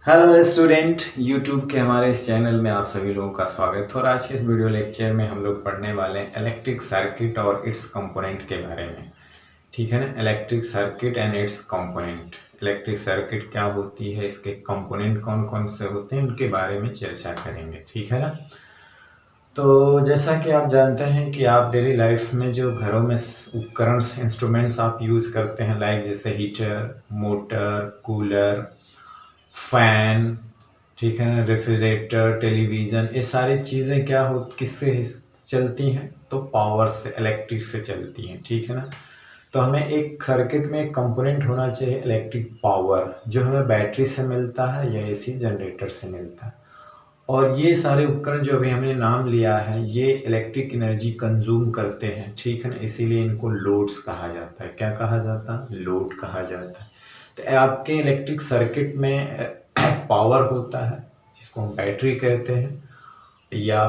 Hello student, YouTube के हमारे इस चैनल में आप सभी लोगों का स्वागत है। और आज के इस वीडियो लेक्चर में हम लोग पढ़ने वाले हैं इलेक्ट्रिक सर्किट और इट्स कंपोनेंट के बारे में। ठीक है ना। Electric circuit and it's component. Electric circuit क्या होती है, इसके कंपोनेंट कौन कौन से होते हैं, उनके बारे में चर्चा करेंगे। ठीक है ना। तो जैसा कि आप जानते हैं कि आप डेली लाइफ में जो घरों में उपकरण इंस्ट्रूमेंट्स आप यूज़ करते हैं, लाइक जैसे हीटर, मोटर, कूलर, फैन, ठीक है ना, रेफ्रिजरेटर, टेलीविज़न, ये सारी चीज़ें क्या हो किससे चलती हैं, तो पावर से, इलेक्ट्रिक से चलती हैं। ठीक है ना। तो हमें एक सर्किट में एक कंपोनेंट होना चाहिए इलेक्ट्रिक पावर, जो हमें बैटरी से मिलता है या एसी जनरेटर से मिलता है। और ये सारे उपकरण जो अभी हमने नाम लिया है, ये इलेक्ट्रिक एनर्जी कंज्यूम करते हैं। ठीक है ना। इसीलिए इनको लोड्स कहा जाता है। क्या कहा जाता है? लोड कहा जाता है। तो आपके इलेक्ट्रिक सर्किट में पावर होता है, जिसको हम बैटरी कहते हैं, या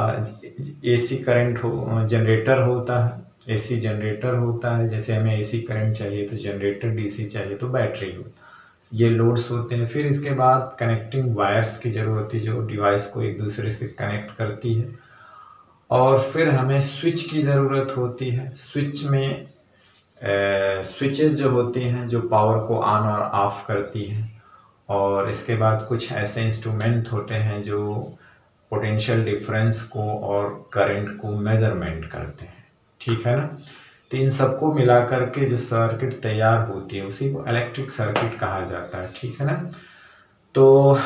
एसी करंट हो, जनरेटर होता है, एसी जनरेटर होता है। जैसे हमें एसी करंट चाहिए तो जनरेटर, डीसी चाहिए तो बैटरी हो। ये लोड्स होते हैं। फिर इसके बाद कनेक्टिंग वायर्स की ज़रूरत होती है, जो डिवाइस को एक दूसरे से कनेक्ट करती है। और फिर हमें स्विच की ज़रूरत होती है। स्विच में स्विचेस जो होती हैं, जो पावर को ऑन और ऑफ करती हैं। और इसके बाद कुछ ऐसे इंस्ट्रूमेंट होते हैं जो पोटेंशियल डिफरेंस को और करंट को मेजरमेंट करते हैं। ठीक है ना। तो इन सबको मिला करके जो सर्किट तैयार होती है, उसी को इलेक्ट्रिक सर्किट कहा जाता है। ठीक है ना। तो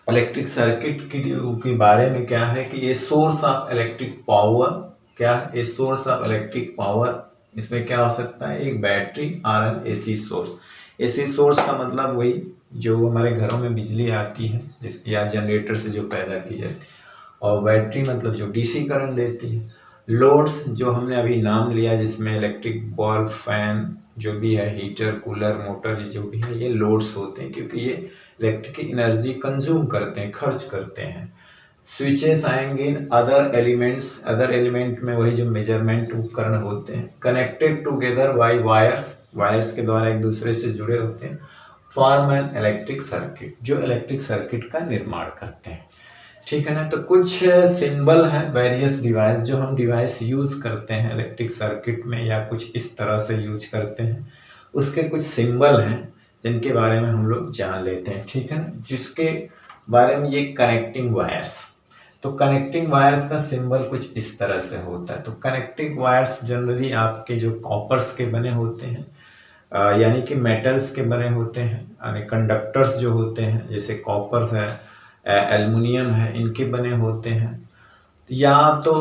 इलेक्ट्रिक सर्किट के बारे में क्या है कि ये सोर्स ऑफ इलेक्ट्रिक पावर, क्या है ये सोर्स ऑफ इलेक्ट्रिक पावर। इसमें क्या हो सकता है? एक बैटरी और N AC source. AC source का मतलब वही जो हमारे घरों में बिजली आती है या जनरेटर से जो पैदा की जाती है। और बैटरी मतलब जो डीसी करंट देती है। लोड्स जो हमने अभी नाम लिया, जिसमें इलेक्ट्रिक बल्ब, फैन, जो भी है, हीटर, कूलर, मोटर, ये जो भी है, ये लोड्स होते हैं, क्योंकि ये इलेक्ट्रिक एनर्जी कंज्यूम करते हैं, खर्च करते हैं। स्विचेस आएंगे in other elements. Other element में वही जो मेजरमेंट उपकरण होते हैं, connected together by wires, wires के द्वारा एक दूसरे से जुड़े होते हैं, फॉर्म एन इलेक्ट्रिक सर्किट, जो इलेक्ट्रिक सर्किट का निर्माण करते हैं। ठीक है ना। तो कुछ सिंबल है, वेरियस डिवाइस, जो हम डिवाइस यूज करते हैं इलेक्ट्रिक सर्किट में, या कुछ इस तरह से यूज करते हैं, उसके कुछ सिंबल हैं जिनके बारे में हम लोग जान लेते हैं। ठीक है ना। जिसके बारे में ये कनेक्टिंग वायर्स। तो कनेक्टिंग वायर्स का सिंबल कुछ इस तरह से होता है। तो कनेक्टिंग वायर्स जनरली आपके जो कॉपर्स के बने होते हैं, यानी कि मेटल्स के बने होते हैं, यानी कंडक्टर्स जो होते हैं, जैसे कॉपर है, एल्युमिनियम है, इनके बने होते हैं। या तो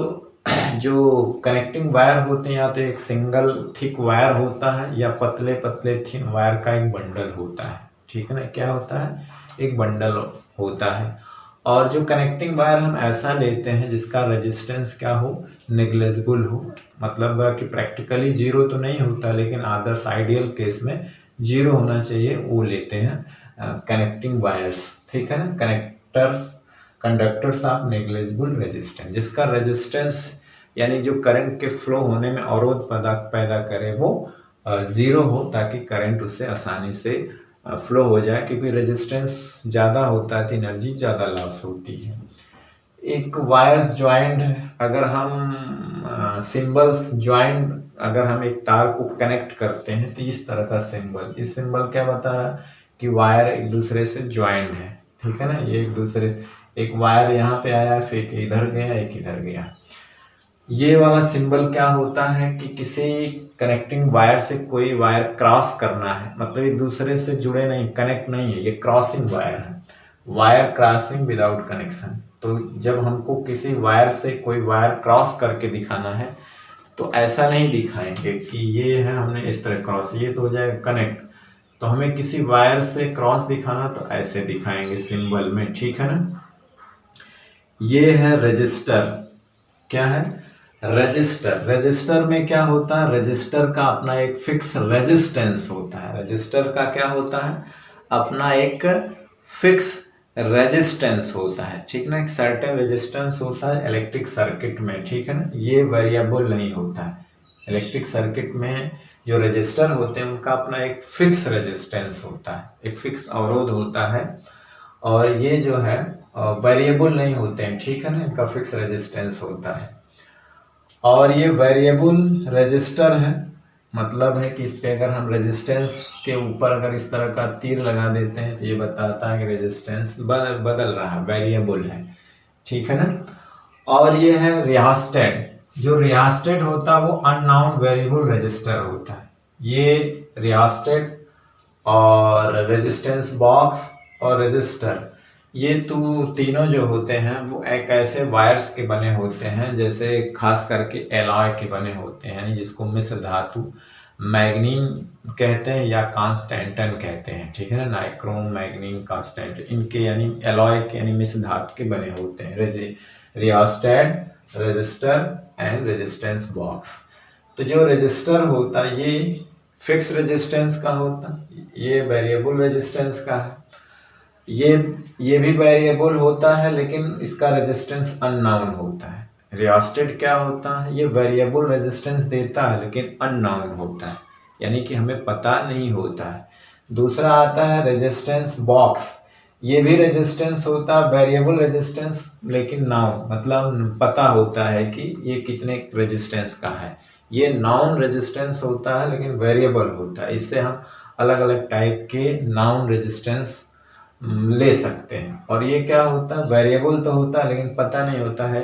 जो कनेक्टिंग वायर होते हैं, या तो एक सिंगल थिक वायर होता है, या पतले पतले थिन वायर का एक बंडल होता है। ठीक है ना। क्या होता है? एक बंडल होता है। और जो कनेक्टिंग वायर हम ऐसा लेते हैं जिसका रेजिस्टेंस क्या हो? नेग्लेजिबल हो। मतलब कि प्रैक्टिकली जीरो तो नहीं होता, लेकिन आदर्श आइडियल केस में जीरो होना चाहिए, वो लेते हैं कनेक्टिंग वायर्स। ठीक है ना। Connectors, conductors of negligible resistance, जिसका रेजिस्टेंस यानी जो करंट के फ्लो होने में अवरोध पैदा करे, वो जीरो हो, ताकि करंट उससे आसानी से फ्लो हो जाए। क्योंकि रेजिस्टेंस ज़्यादा होता है तो एनर्जी ज़्यादा लॉस होती है। एक वायर्स ज्वाइंट है, अगर हम सिंबल्स ज्वाइंट, अगर हम एक तार को कनेक्ट करते हैं तो इस तरह का सिंबल, इस सिंबल क्या बता रहा है कि वायर एक दूसरे से ज्वाइंट है। ठीक है ना। ये एक दूसरे, एक वायर यहाँ पे आया, फिर एक इधर गया, एक इधर गया। ये वाला सिंबल क्या होता है कि किसी कनेक्टिंग वायर से कोई वायर क्रॉस करना है, मतलब एक दूसरे से जुड़े नहीं, कनेक्ट नहीं है, ये क्रॉसिंग वायर है, वायर क्रॉसिंग विदाउट कनेक्शन। तो जब हमको किसी वायर से कोई वायर क्रॉस करके दिखाना है, तो ऐसा नहीं दिखाएंगे कि ये है, हमने इस तरह क्रॉस, ये तो हो जाएगा कनेक्ट। तो हमें किसी वायर से क्रॉस दिखाना तो ऐसे दिखाएंगे सिंबल में। ठीक है ना। ये है रजिस्टर। क्या है? रजिस्टर। रजिस्टर में क्या होता है? रजिस्टर का अपना एक फिक्स रेजिस्टेंस होता है। रजिस्टर का क्या होता है? अपना एक फिक्स रेजिस्टेंस होता है। ठीक ना। एक सर्टेन रेजिस्टेंस होता है इलेक्ट्रिक सर्किट में। ठीक है ना। ये वेरिएबल नहीं होता है। इलेक्ट्रिक सर्किट में जो रजिस्टर होते हैं, उनका अपना एक फिक्स रेजिस्टेंस होता है, एक फिक्स अवरोध होता है। और ये जो है वेरिएबल नहीं होते हैं, ठीक है ना, इनका फिक्स रेजिस्टेंस होता है। और ये वेरिएबल रजिस्टर है, मतलब है कि इस पे अगर हम रेजिस्टेंस के ऊपर अगर इस तरह का तीर लगा देते हैं तो ये बताता है कि रेजिस्टेंस बदल रहा है, वेरिएबल है, ठीक है ना। और ये है रियास्टेट। जो रियास्टेट होता है वो अननाउन वेरिएबल रजिस्टर होता है। ये रियास्टेट और रेजिस्टेंस बॉक्स और रजिस्टर, ये तीनों जो होते हैं वो एक ऐसे वायर्स के बने होते हैं, जैसे खास करके एलॉय के बने होते हैं, यानी जिसको मिश्र धातु मैग्नीन कहते हैं या कांस्टेंटन कहते हैं, ठीक है ना, नाइक्रोम मैग्नीन कांस्टेंट, इनके यानी एलॉय के यानी मिश्र धातु के बने होते हैं rheostat, register and resistance box. तो जो रजिस्टर होता है ये फिक्स रेजिस्टेंस का होता है, ये वेरिएबल रेजिस्टेंस का है। ये भी वेरिएबल होता है लेकिन इसका रेजिस्टेंस अननोन होता है। रियोस्टेट क्या होता है, ये वेरिएबल रेजिस्टेंस देता है लेकिन अननोन होता है, यानी कि हमें पता नहीं होता है। दूसरा आता है रेजिस्टेंस बॉक्स, ये भी रेजिस्टेंस होता है, वेरिएबल रेजिस्टेंस लेकिन नाउन, मतलब पता होता है कि ये कितने रेजिस्टेंस का है। ये नाउन रेजिस्टेंस होता है लेकिन वेरिएबल होता है। इससे हम अलग अलग टाइप के नाउन रेजिस्टेंस ले सकते हैं। और ये क्या होता है, वेरिएबल तो होता है लेकिन पता नहीं होता है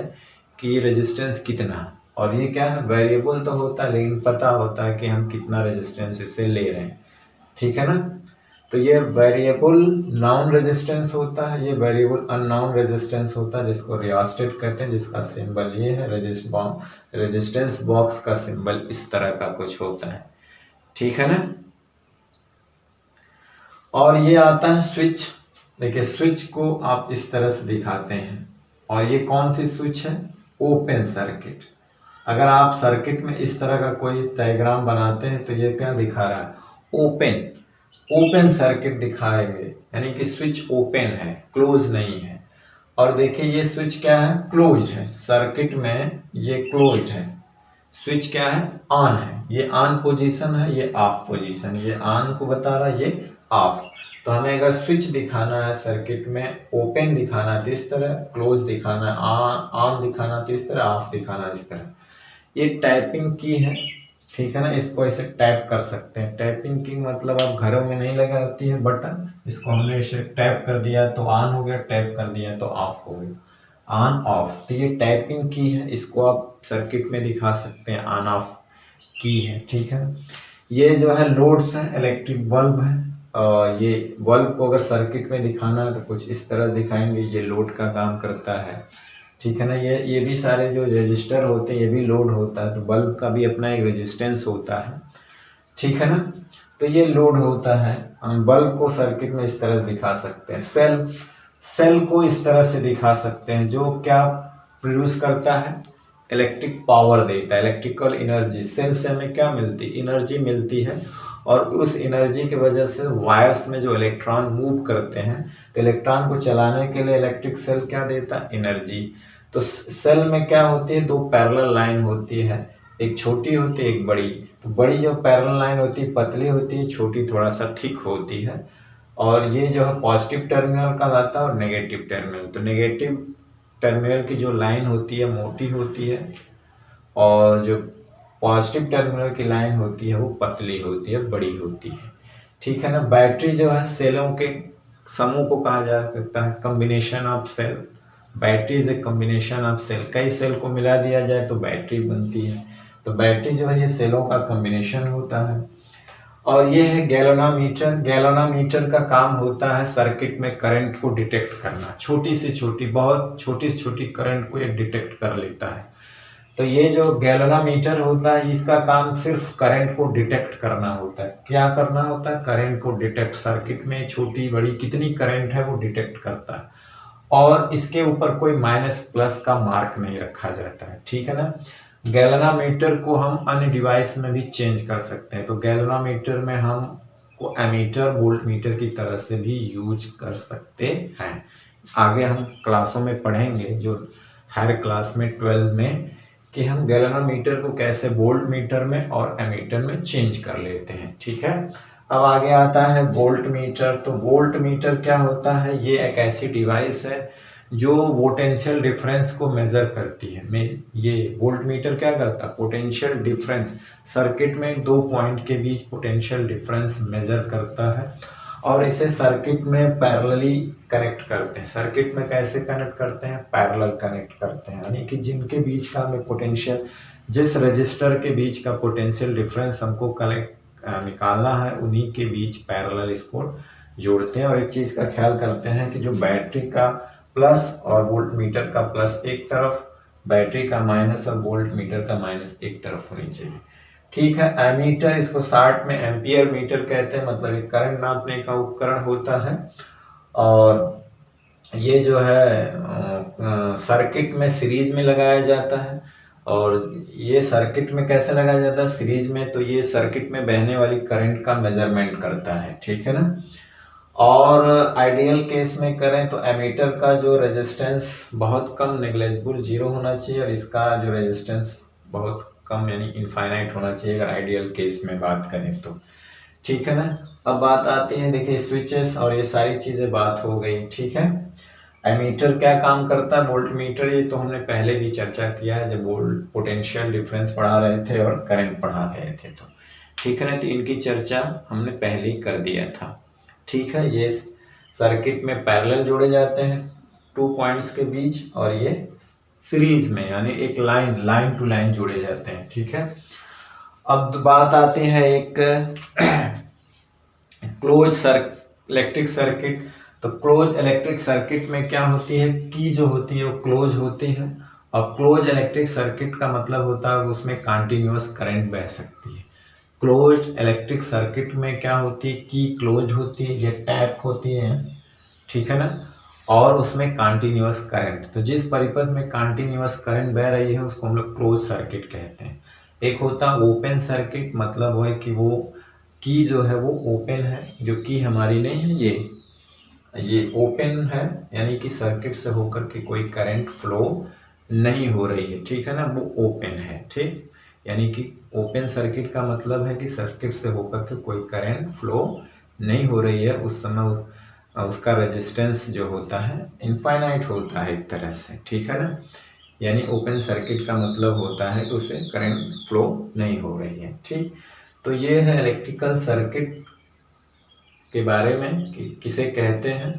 कि रेजिस्टेंस कितना है। और ये क्या है, वेरिएबल तो होता है लेकिन पता होता है कि हम कितना रेजिस्टेंस इससे ले रहे हैं, ठीक है ना। तो ये वेरिएबल नाउन रेजिस्टेंस होता है, ये वेरिएबल अननाउन रेजिस्टेंस होता है, जिसको रियोस्टेट कहते हैं, जिसका सिंबल ये है। रेजिस्टेंस बॉक्स का सिंबल इस तरह का कुछ होता है, ठीक है ना। और ये आता है स्विच। देखिए स्विच को आप इस तरह से दिखाते हैं, और ये कौन सी स्विच है, ओपन सर्किट। अगर आप सर्किट में इस तरह का कोई डायग्राम बनाते हैं तो ये क्या दिखा रहा है, ओपन सर्किट दिखाएंगे, यानी कि स्विच ओपन है, क्लोज नहीं है। और देखिए ये स्विच क्या है, क्लोज है, सर्किट में ये क्लोज है। स्विच क्या है, ऑन है, ये ऑन पोजीशन है, ये ऑफ पोजीशन, ये ऑन को बता रहा है, ये ऑफ। तो हमें अगर स्विच दिखाना है सर्किट में, ओपन दिखाना है तो इस तरह, क्लोज दिखाना है, ऑन दिखाना तो इस तरह, ऑफ दिखाना इस तरह। ये टाइपिंग की है, ठीक है ना, इसको ऐसे टैप कर सकते हैं। टैपिंग की मतलब आप घरों में नहीं लगाती है बटन, इसको हमने ऐसे टैप कर दिया तो ऑन हो गया, टैप कर दिया तो ऑफ हो गया, ऑन ऑफ। तो ये टाइपिंग की है, इसको आप सर्किट में दिखा सकते हैं, ऑन ऑफ की है, ठीक है। ये जो है लोड्स है, इलेक्ट्रिक बल्ब है, और ये बल्ब को अगर सर्किट में दिखाना है तो कुछ इस तरह दिखाएंगे, ये लोड का काम करता है, ठीक है ना। ये भी सारे जो रजिस्टर होते हैं ये भी लोड होता है, तो बल्ब का भी अपना एक रेजिस्टेंस होता है, ठीक है ना। तो ये लोड होता है, हम बल्ब को सर्किट में इस तरह दिखा सकते हैं। सेल को इस तरह से दिखा सकते हैं, जो क्या प्रोड्यूस करता है, इलेक्ट्रिक पावर देता है, इलेक्ट्रिकल एनर्जी। सेल से हमें क्या मिलती है, एनर्जी मिलती है, और उस एनर्जी की वजह से वायर्स में जो इलेक्ट्रॉन मूव करते हैं, तो इलेक्ट्रॉन को चलाने के लिए इलेक्ट्रिक सेल क्या देता है, एनर्जी। तो सेल में क्या होती है, दो पैरेलल लाइन होती है, एक छोटी होती है एक बड़ी। तो बड़ी जो पैरेलल लाइन होती है पतली होती है, छोटी थोड़ा सा थिक होती है। और ये जो है पॉजिटिव टर्मिनल का आता है और नेगेटिव टर्मिनल। तो नेगेटिव टर्मिनल की जो लाइन होती है मोटी होती है, और जो पॉजिटिव टर्मिनल की लाइन होती है वो पतली होती है, बड़ी होती है, ठीक है ना। बैटरी जो है सेलों के समूह को कहा जा सकता है, combination of cell. Battery is a combination of cell, कई सेल को मिला दिया जाए तो बैटरी बनती है। तो बैटरी जो है ये सेलों का कॉम्बिनेशन होता है। और ये है गैल्वेनोमीटर। गैल्वेनोमीटर का काम होता है सर्किट में करंट को डिटेक्ट करना, छोटी से छोटी, बहुत छोटी से छोटी करंट को ये डिटेक्ट कर लेता है। तो ये जो गैल्वेनोमीटर होता है इसका काम सिर्फ करंट को डिटेक्ट करना होता है। क्या करना होता है, करंट को डिटेक्ट, सर्किट में छोटी बड़ी कितनी करंट है वो डिटेक्ट करता है, और इसके ऊपर कोई माइनस प्लस का मार्क नहीं रखा जाता है, ठीक है ना। गैल्वेनोमीटर को हम अन्य डिवाइस में भी चेंज कर सकते हैं। तो गैल्वेनोमीटर में हम को एमीटर वोल्टमीटर की तरह से भी यूज कर सकते हैं। आगे हम क्लासों में पढ़ेंगे, जो हर क्लास में 12 में, कि हम गैल्वेनोमीटर को कैसे वोल्टमीटर में और एमीटर में चेंज कर लेते हैं, ठीक है। अब आगे आता है वोल्ट मीटर। तो वोल्ट मीटर क्या होता है, ये एक ऐसी डिवाइस है जो पोटेंशियल डिफरेंस को मेजर करती है। ये वोल्ट मीटर क्या करता है, पोटेंशियल डिफरेंस, सर्किट में दो पॉइंट के बीच पोटेंशियल डिफरेंस मेजर करता है और इसे सर्किट में पैरेलली कनेक्ट करते हैं। सर्किट में कैसे कनेक्ट करते हैं, पैरेलल कनेक्ट करते हैं, यानी कि जिनके बीच का हमें पोटेंशियल, जिस रजिस्टर के बीच का पोटेंशियल डिफरेंस हमको कलेक्ट निकालना है, उन्हीं के बीच पैरेलल इसको जोड़ते हैं। और एक चीज का ख्याल करते हैं कि जो बैटरी का प्लस और वोल्ट मीटर का प्लस एक तरफ, बैटरी का माइनस और वोल्ट मीटर का माइनस एक तरफ होनी चाहिए। ठीक है। एमीटर, इसको शॉर्ट में एम्पियर मीटर कहते हैं, मतलब एक करंट नापने का उपकरण होता है। और ये जो है सर्किट में सीरीज में लगाया जाता है। और ये सर्किट में कैसे लगाया जाता है, सीरीज में, तो ये सर्किट में बहने वाली करंट का मेजरमेंट करता है। ठीक है ना। और आइडियल केस में करें तो एमीटर का जो रेजिस्टेंस बहुत कम, नेग्लेजिबल, जीरो होना चाहिए, और इसका जो रेजिस्टेंस बहुत कम यानी इनफाइनाइट होना चाहिए अगर आइडियल केस में बात करें तो। ठीक है ना। अब बात आती है, देखिए स्विचेस और ये सारी चीजें बात हो गई। ठीक है। एमीटर क्या काम करता है, वोल्ट मीटर, ये तो हमने पहले भी चर्चा किया है जब वोल्ट पोटेंशियल डिफरेंस पढ़ा रहे थे और करंट पढ़ा रहे थे तो। ठीक है ना। तो इनकी चर्चा हमने पहले ही कर दिया था। ठीक है। ये सर्किट में पैरेलल जोड़े जाते हैं टू पॉइंट्स के बीच, और ये सीरीज में यानी एक लाइन टू लाइन जोड़े जाते हैं। ठीक है। अब बात आती है एक क्लोज इलेक्ट्रिक सर्किट। तो क्लोज इलेक्ट्रिक सर्किट में क्या होती है, की जो होती है वो क्लोज होती है। और क्लोज इलेक्ट्रिक सर्किट का मतलब होता है उसमें कंटिन्यूअस करंट बह सकती है। क्लोज इलेक्ट्रिक सर्किट में क्या होती है, की क्लोज होती है, ये टैप होती है। ठीक है ना। और उसमें कंटिन्यूअस करंट, तो जिस परिपथ में कंटिन्यूअस करंट बह रही है उसको हम लोग क्लोज सर्किट कहते हैं। एक होता है ओपन सर्किट, मतलब वो है कि वो की जो है वो ओपन है, जो की हमारी नहीं है, ये ओपन है, यानी कि सर्किट से होकर के कोई करंट फ्लो नहीं हो रही है। ठीक है ना, वो ओपन है। ठीक, यानी कि ओपन सर्किट का मतलब है कि सर्किट से होकर के कोई करंट फ्लो नहीं हो रही है, उस समय उसका रेजिस्टेंस जो होता है इनफाइनाइट होता है एक तरह से। ठीक है ना। यानी ओपन सर्किट का मतलब होता है कि उससे करंट फ्लो नहीं हो रही है। ठीक, तो ये है इलेक्ट्रिकल सर्किट के बारे में कि किसे कहते हैं,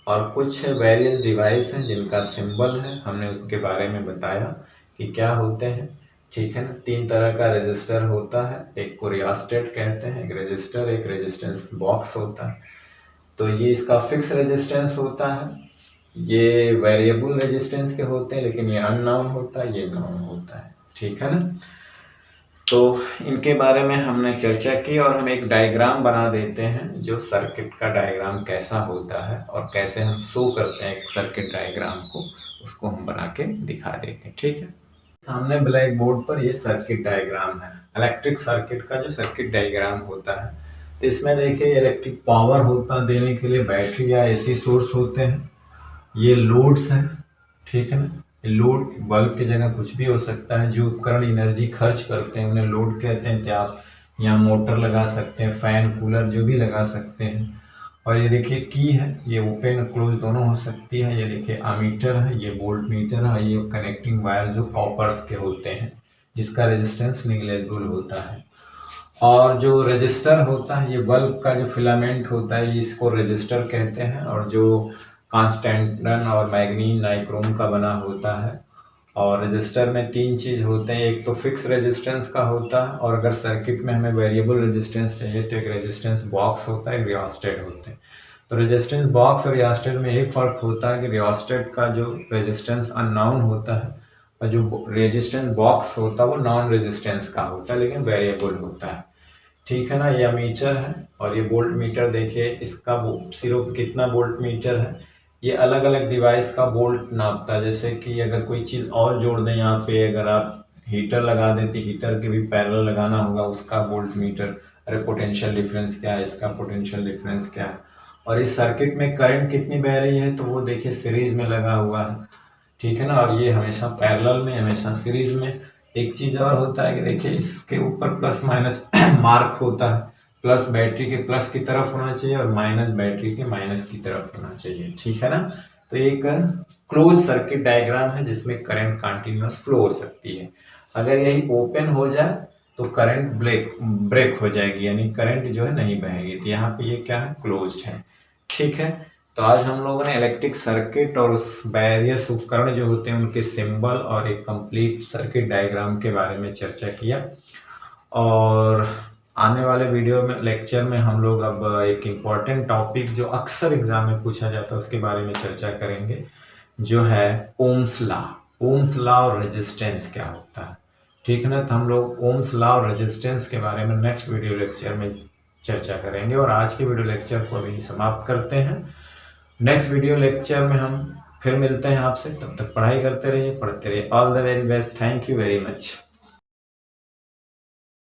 और कुछ वेरियस डिवाइस हैं जिनका सिंबल है, हमने उसके बारे में बताया कि क्या होते हैं। ठीक है ना। तीन तरह का रेजिस्टर होता है, एक को रियोस्टेट कहते हैं, एक रेजिस्टर, एक रेजिस्टेंस बॉक्स होता है। तो ये इसका फिक्स रेजिस्टेंस होता है, ये वेरिएबल रेजिस्टेंस के होते हैं, लेकिन ये अननोन होता है, ये नोन होता है। ठीक है ना। तो इनके बारे में हमने चर्चा की, और हम एक डायग्राम बना देते हैं जो सर्किट का डायग्राम कैसा होता है और कैसे हम शो करते हैं एक सर्किट डायग्राम को, उसको हम बना के दिखा देते हैं। ठीक है। सामने ब्लैक बोर्ड पर ये सर्किट डायग्राम है, इलेक्ट्रिक सर्किट का जो सर्किट डायग्राम होता है। तो इसमें देखिए इलेक्ट्रिक पावर होता देने के लिए बैटरी या एसी सोर्स होते हैं, ये लोड्स हैं। ठीक है ना। लोड बल्ब की जगह कुछ भी हो सकता है, जो उपकरण एनर्जी खर्च करते हैं उन्हें लोड कहते हैं। तो आप यहाँ मोटर लगा सकते हैं, फैन, कूलर जो भी लगा सकते हैं। और ये देखिए की है, ये ओपन क्लोज दोनों हो सकती है। ये देखिए अमीटर है, ये वोल्ट मीटर है, ये कनेक्टिंग वायर जो कॉपर्स के होते हैं जिसका रेजिस्टेंस निग्लेजिबल होता है। और जो रजिस्टर होता है, ये बल्ब का जो फिलामेंट होता है इसको रजिस्टर कहते हैं, और जो कांस्टेंटन और मैग्नीन नाइक्रोम का बना होता है। और रजिस्टर में तीन चीज होते हैं, एक तो फिक्स रेजिस्टेंस का होता है, और अगर सर्किट में हमें वेरिएबल रेजिस्टेंस चाहिए तो एक रेजिस्टेंस बॉक्स होता है, एक रियोस्टेट होते हैं। तो रेजिस्टेंस बॉक्स और रियोस्टेट में ये फर्क होता है कि रियोस्टेट का जो रेजिस्टेंस अननोन होता है, और जो रेजिस्टेंस बॉक्स होता है वो नॉन रेजिस्टेंस का होता है लेकिन वेरिएबल होता है। ठीक है ना। ये मीटर है, और ये वोल्ट मीटर देखिए, इसका सिर्फ कितना वोल्ट मीटर है, ये अलग अलग डिवाइस का वोल्ट नापता है। जैसे कि अगर कोई चीज़ और जोड़ दें यहाँ पे, अगर आप हीटर लगा दें तो हीटर के भी पैरेलल लगाना होगा, उसका वोल्ट मीटर। अरे पोटेंशियल डिफरेंस क्या है, इसका पोटेंशियल डिफरेंस क्या है। और इस सर्किट में करंट कितनी बह रही है, तो वो देखिए सीरीज में लगा हुआ है। ठीक है ना। और ये हमेशा पैरेलल में, हमेशा सीरीज में। एक चीज और होता है कि देखिए इसके ऊपर प्लस माइनस मार्क होता है, प्लस बैटरी के प्लस की तरफ होना चाहिए और माइनस बैटरी के माइनस की तरफ होना चाहिए, ठीक है ना। तो एक क्लोज सर्किट डायग्राम है जिसमें करंट कंटिन्यूअस फ्लो हो सकती है। अगर यही ओपन हो जाए तो करंट ब्रेक हो जाएगी, यानी करंट जो है नहीं बहेगी। तो यहाँ पे ये क्या है, क्लोज्ड है, ठीक है। तो आज हम लोगों ने इलेक्ट्रिक सर्किट और उस वेरियस उपकरण जो होते हैं उनके सिंबल और एक कंप्लीट सर्किट डायग्राम के बारे में चर्चा किया। और आने वाले वीडियो में लेक्चर में हम लोग अब एक इम्पॉर्टेंट टॉपिक जो अक्सर एग्जाम में पूछा जाता है उसके बारे में चर्चा करेंगे, जो है ओम्स लॉ। ओम्स लॉ और रेजिस्टेंस क्या होता है, ठीक है ना। तो हम लोग ओम्स लॉ और रेजिस्टेंस के बारे में नेक्स्ट वीडियो लेक्चर में चर्चा करेंगे। और आज के वीडियो लेक्चर को अभी समाप्त करते हैं। नेक्स्ट वीडियो लेक्चर में हम फिर मिलते हैं आपसे, तब तक पढ़ाई करते रहिए, पढ़ते रहिए। All the very best, thank you very much.